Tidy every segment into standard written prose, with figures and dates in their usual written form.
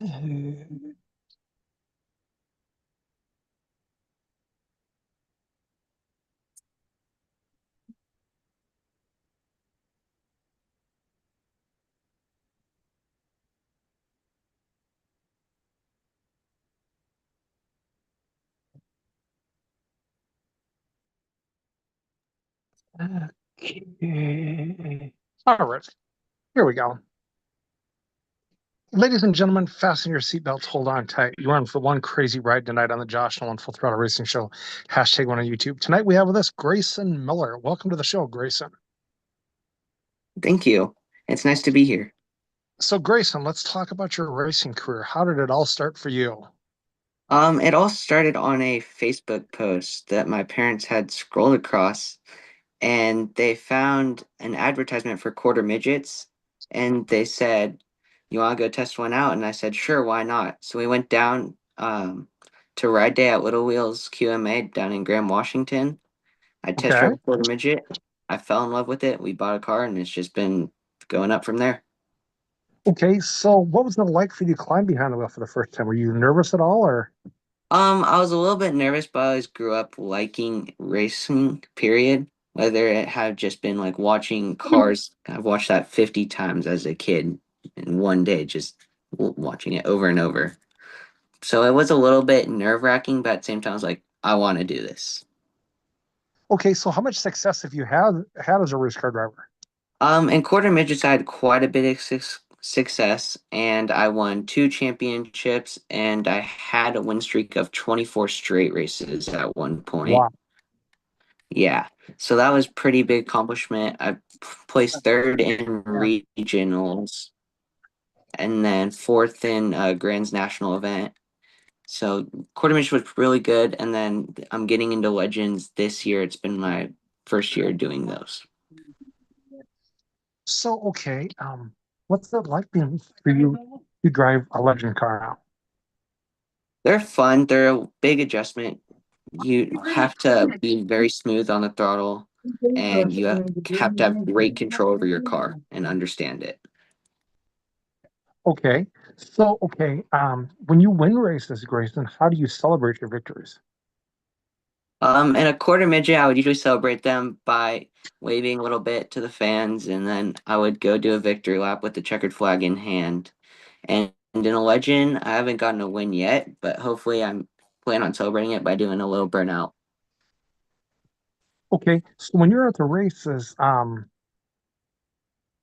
Okay. All right, here we go. Ladies and gentlemen, fasten your seatbelts, hold on tight. You're on for one crazy ride tonight on the Josh Nolan Full Throttle Racing Show. Hashtag one on YouTube. Tonight we have with us Grayson Miller. Welcome to the show, Grayson. Thank you. It's nice to be here. So, Grayson, let's talk about your racing career. How did it all start for you? It all started on a Facebook post that my parents had scrolled across, and they found an advertisement for quarter midgets, and they said, "You want to go test one out?" And I said, "Sure, why not?" So we went down to ride day at Little Wheels QMA down in Graham, Washington. I test Okay. drove a quarter midget. I fell in love with it. We bought a car, and it's just been going up from there. Okay, so what was it like for you to climb behind the wheel for the first time? Were you nervous at all, or? I was a little bit nervous, but I always grew up liking racing, period. Whether it had just been like watching cars, I've watched that 50 times as a kid in one day, just watching it over and over. So it was a little bit nerve-wracking, but at the same time, I was like, I want to do this. Okay, so how much success have you had as a race car driver? In quarter midgets, I had quite a bit of success, and I won two championships, and I had a win streak of 24 straight races at one point. Wow. Yeah, so that was pretty big accomplishment. I placed third in regionals and then fourth in Grand's national event. So quarter midget was really good, and then I'm getting into legends this year. It's been my first year doing those. So, okay, what's it like being for you to drive a legend car now? They're fun. They're a big adjustment. You have to be very smooth on the throttle, and you have to have great control over your car and understand it. Okay, so okay, when you win races, Grayson, how do you celebrate your victories? In a quarter midget, I would usually celebrate them by waving a little bit to the fans, and then I would go do a victory lap with the checkered flag in hand. And in a legend, I haven't gotten a win yet, but hopefully I'm planning on celebrating it by doing a little burnout. Okay, so when you're at the races,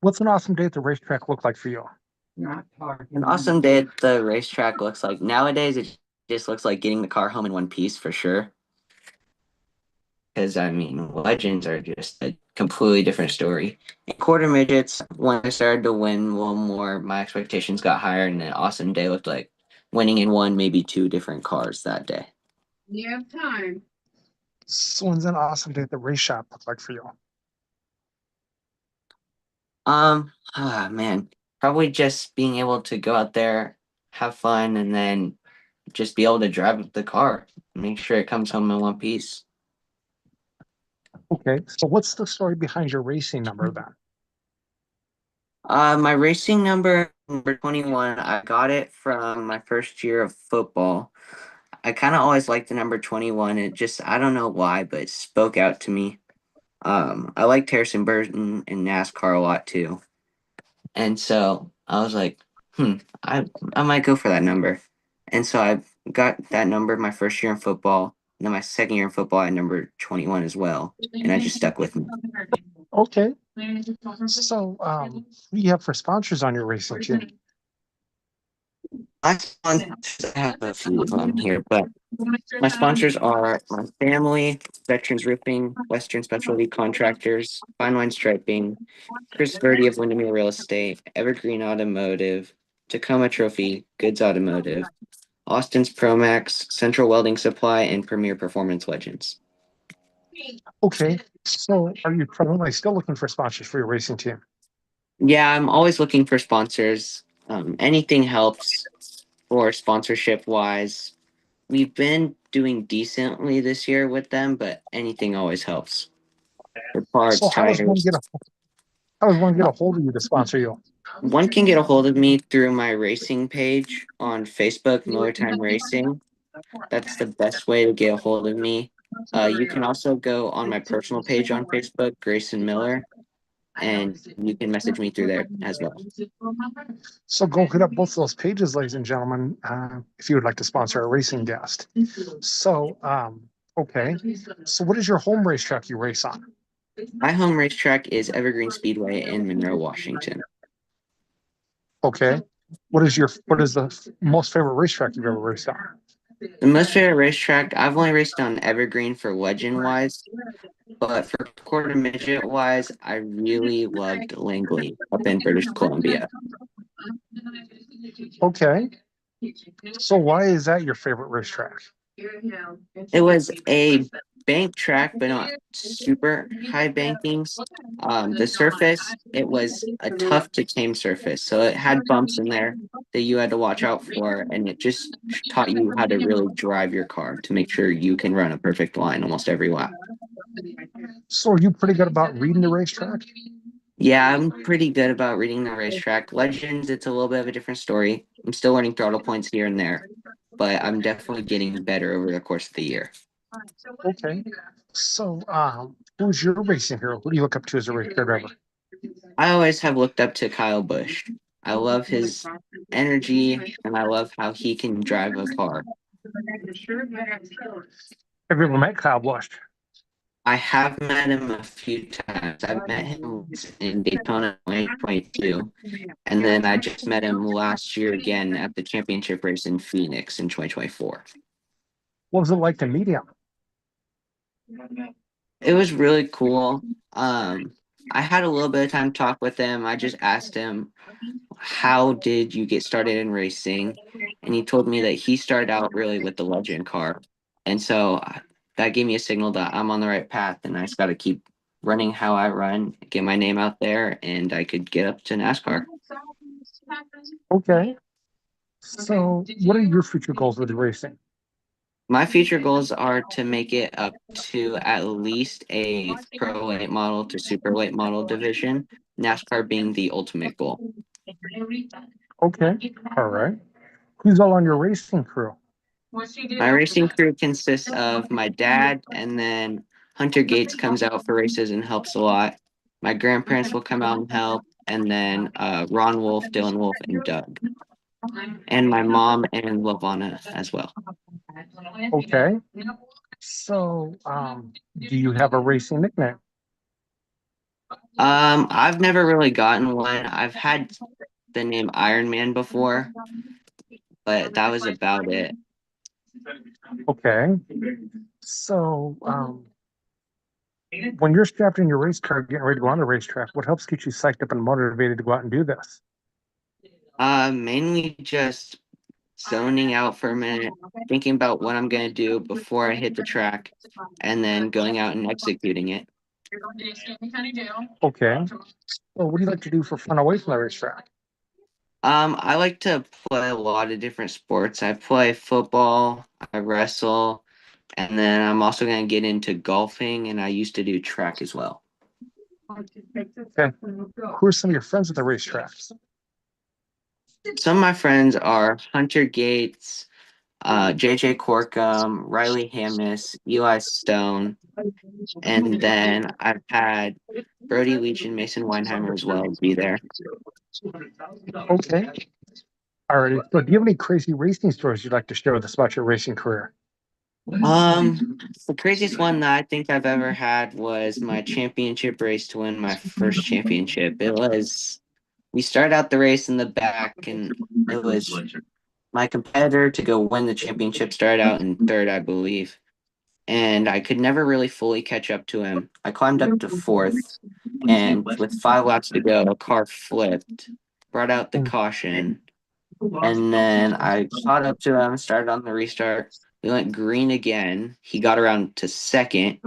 what's an awesome day at the racetrack look like for you? An awesome day at the racetrack looks like nowadays it just looks like getting the car home in one piece for sure. Because I mean, legends are just a completely different story. In quarter midgets, when I started to win a little more, my expectations got higher, and an awesome day looked like winning in one, maybe two different cars that day. You have time. So when's an awesome day at the race shop look like for you? Man, probably just being able to go out there, have fun, and then just be able to drive the car, make sure it comes home in one piece. Okay, so what's the story behind your racing number then? My racing number 21, I got it from my first year of football. I kind of always liked the number 21. It just, I don't know why, but it spoke out to me. I liked Harrison Burton in NASCAR a lot too. And so I was like, I, I might go for that number. And so I got that number my first year in football. And then my second year in football, I had number 21 as well. And I just stuck with me. Okay, so who do you have for sponsors on your racing team? My sponsors, I have a few of them here, but my sponsors are my family, Veterans Roofing, Western Specialty Contractors, Fine Line Striping, Chris Verdi of Windermere Real Estate, Evergreen Automotive, Tacoma Trophy, Goods Automotive, Austin's Promax, Central Welding Supply, and Premier Performance Legends. Okay, so are you presently still looking for sponsors for your racing team? Yeah, I'm always looking for sponsors. Anything helps for sponsorship wise. We've been doing decently this year with them, but anything always helps. For So parts, tires. how does one get a hold of you to sponsor you? One can get a hold of me through my racing page on Facebook, Miller Time Racing. That's the best way to get a hold of me. You can also go on my personal page on Facebook, Grayson Miller, and you can message me through there as well. So go hit up both of those pages, ladies and gentlemen, if you would like to sponsor a racing guest. So, okay. So what is your home racetrack you race on? My home racetrack is Evergreen Speedway in Monroe, Washington. Okay. What is the most favorite racetrack you've ever raced on? The most favorite racetrack, I've only raced on Evergreen for legend wise, but for quarter midget wise, I really loved Langley up in British Columbia. Okay. So why is that your favorite racetrack? It was a bank track, but not super high bankings. The surface, it was a tough to tame surface. So it had bumps in there that you had to watch out for, and it just taught you how to really drive your car to make sure you can run a perfect line almost every lap. So are you pretty good about reading the racetrack? Yeah, I'm pretty good about reading the racetrack. Legends, it's a little bit of a different story. I'm still learning throttle points here and there, but I'm definitely getting better over the course of the year. Okay. So, who's your racing hero? Who do you look up to as a race car driver? I always have looked up to Kyle Busch. I love his energy and I love how he can drive a car. Have you ever met Kyle Busch? I have met him a few times. I've met him once in Daytona 2022, and then I just met him last year again at the championship race in Phoenix in 2024. What was it like to meet him? It was really cool. I had a little bit of time to talk with him. I just asked him, how did you get started in racing? And he told me that he started out really with the legend car. And so that gave me a signal that I'm on the right path and I just got to keep running how I run, get my name out there, and I could get up to NASCAR. Okay. So, what are your future goals with racing? My future goals are to make it up to at least a pro late model to super late model division, NASCAR being the ultimate goal. Okay. All right. Who's all on your racing crew? My racing crew consists of my dad, and then Hunter Gates comes out for races and helps a lot. My grandparents will come out and help, and then Ron Wolf, Dylan Wolf, and Doug, and my mom and Lavana as well. Okay. So, do you have a racing nickname? I've never really gotten one. I've had the name Iron Man before, but that was about it. Okay. So, when you're strapped in your race car getting ready to go on the racetrack, what helps get you psyched up and motivated to go out and do this? Mainly just zoning out for a minute, thinking about what I'm gonna do before I hit the track, and then going out and executing it. Okay. Well, what do you like to do for fun away from the racetrack? I like to play a lot of different sports. I play football, I wrestle, and then I'm also gonna get into golfing, and I used to do track as well. Okay. Who are some of your friends at the racetracks? Some of my friends are Hunter Gates, JJ Corkum, Riley Hamness, Eli Stone, and then I've had Brody Leach and Mason Weinheimer as well be there. Okay. All right. So, do you have any crazy racing stories you'd like to share with us about your racing career? The craziest one that I think I've ever had was my championship race to win my first championship. We started out the race in the back, and it was my competitor to go win the championship started out in third, I believe. And I could never really fully catch up to him. I climbed up to fourth, and with 5 laps to go, a car flipped, brought out the caution, and then I caught up to him, started on the restart. We went green again. He got around to second,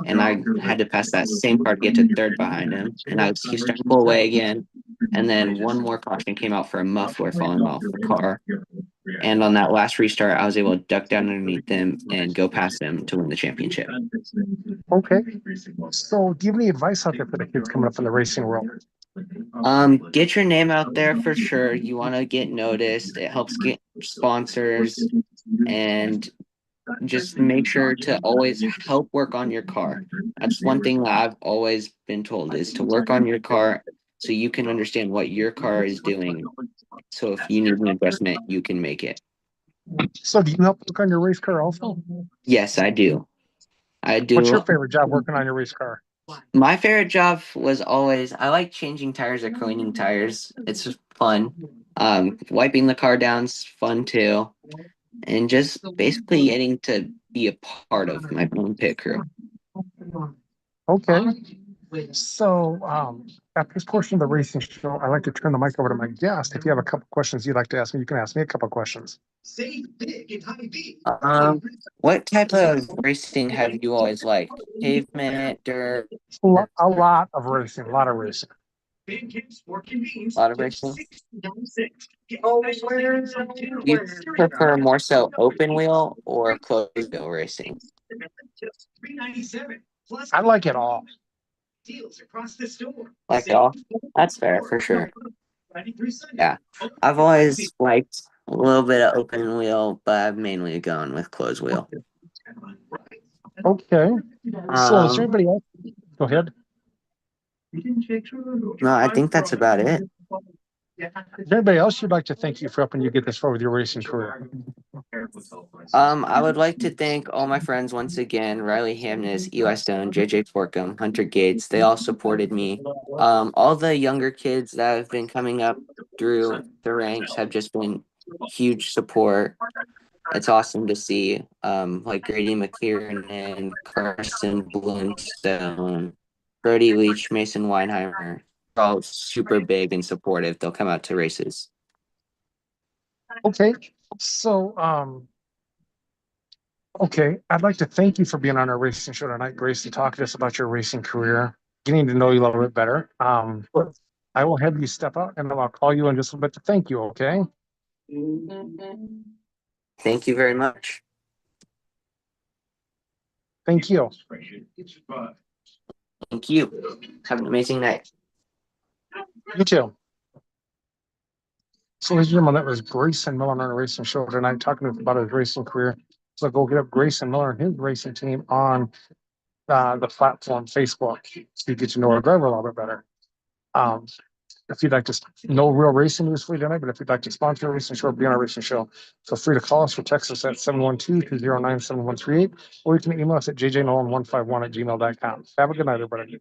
and I had to pass that same car to get to third behind him. And he was starting to pull away again. And then one more caution came out for a muffler falling off the car. And on that last restart, I was able to duck down underneath him and go past him to win the championship. Okay. So, do you have any advice out there for the kids coming up in the racing world? Get your name out there for sure. You want to get noticed. It helps get sponsors and just make sure to always help work on your car. That's one thing that I've always been told is to work on your car so you can understand what your car is doing. So if you need an adjustment, you can make it. So do you help work on your race car also? Yes, I do. I What's your do. favorite job working on your race car? My favorite job was always I like changing tires or cleaning tires. It's just fun. Wiping the car down's fun too. And just basically getting to be a part of my own pit crew. Okay. So after this portion of the racing show, I'd like to turn the mic over to my guest. If you have a couple questions you'd like to ask me, you can ask me a couple questions. Um, what type of racing have you always liked? Pavement, dirt, A lot of racing, a lot of racing. a lot of racing? Do you prefer more so open wheel or closed wheel racing? I like it all. Like it all? That's fair for sure. Yeah. I've always liked a little bit of open wheel, but I've mainly gone with closed wheel. Okay. So is there Um, anybody else? Go ahead. no, I think that's about it. Is there anybody else you'd like to thank you for helping you get this far with your racing career? I would like to thank all my friends once again, Riley Hamness, Eli Stone, JJ Forkham, Hunter Gates. They all supported me. All the younger kids that have been coming up through the ranks have just been huge support. It's awesome to see. Like Grady McLaren, Carson Bloomstone, Brody Leach, Mason Weinheimer, all super big and supportive. They'll come out to races. Okay. So okay, I'd like to thank you for being on our racing show tonight, Grace, and talk to us about your racing career, getting to know you a little bit better. I will have you step out and I'll call you in just a little bit to thank you, okay? Thank you very much. Thank you. Thank you. Have an amazing night. You too. So, ladies and gentlemen, that was Grayson Miller on our racing show tonight, talking about his racing career. So, go get up Grayson Miller and his racing team on the platform Facebook so you get to know our driver a little bit better. Um, if you'd like to know real racing news for you tonight, but if you'd like to sponsor a racing show or be on a racing show, feel free to call us or text us at 712-209-7138, or you can email us at jjnolan151@gmail.com. Have a good night, everybody.